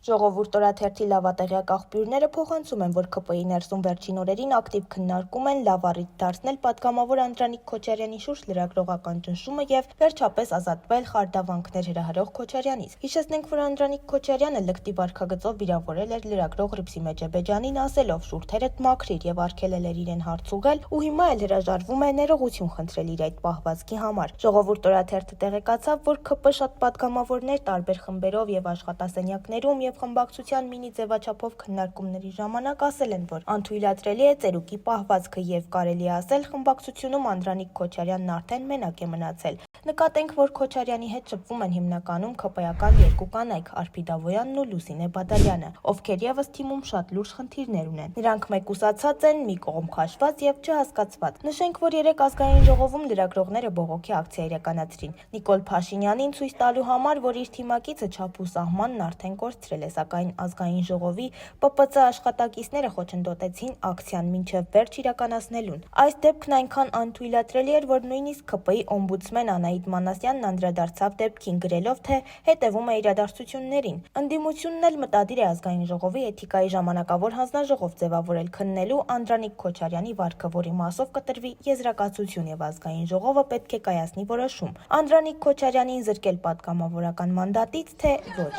Ժողովուրդ օրաթերթի լավատեղյակ աղբյուրները փոխանցում են, որ ՔՊ-ի ներսում վերջին օրերին ակտիվ քննարկում են լավ առիթ դարձնել պատգամավոր Անդրանիկ Քոչարյանի շուրջ լրագրողական ճնշումը եւ վերջապես ազատվել խարդավանքներ հրահրող Քոչարյանից։ Հիշեցնենք, որ Անդրանիկ Քոչարյանը լկտի վարքագծով վիրավորել էր լրագրող Ռիփսիմե Ջեբեջյանին, ասելով շուրթերդ մաքրիր եւ արգելել էր իրեն հարց ուղղել ու հիմա էլ հրաժարվում է ներողություն խնդրել իր այդ պահվածքի համար։ Ժողովուրդ օրաթերթը տեղեկացավ, որ ՔՊ շատ պատգամավորներ տարբեր խմբերով եւ աշխատասենյակներում եւ խմբակցության մինի ձևաչափով քննարկումների ժամանակ ասել են, որ անթույլատրելի է ծերուկի պահվածքը եւ կարելի է ասել խմբակցությունում Անդրանիկ Քոչարյանն արդեն մենակ է մնացել։ Նկատենք, որ Քոչարյանի հետ շփվում են հիմնականում ՔՊ-ական երկու կանայք՝ Արփի Դավոյանն ու Լուսինե Բադալյանը, ովքեր եւս թիմում շատ լուրջ խնդիրներ ունեն։ Նրանք մեկուսացած են, մի կողմ քաշված եւ չհասկացված։ Նշենք, որ երեք ազգային ժողովում լրագրողները բողոքի ակցիա իրականացրին Նիկոլ Փաշինյանին ցույց տալու համար, որ իր թիմակիցը չափ ու սահմանն արդեն կորցրել է, սակայն ազգային ժողովի ՊՊՑ աշխատակիցները խոչընդոտեցին ակցիան մինչև վերջ իրականացնելուն։ Այս դեպքն այնքան անթույլատրելի էր, որ նույնիսկ ՔՊ-ի օմբուդսմեն Անահիտ Մանասյանն անդրադարձավ դեպքին, գրելով, թե հետևում է իրադարձություններին։ Ընդդիմությունն էլ մտադիր է ազգային ժողովի էթիկայի ժամանակավոր հանձնաժողով ձևավորել քննելու Անդրանիկ Քոչարյանի վարքը, որի մասով կտրվի եզրակացություն եւ ազգային ժողովը պետք է կայացնի որոշում՝ Անդրանիկ Քոչարյանին զրկել պատգամավորական մանդատից, թե ոչ։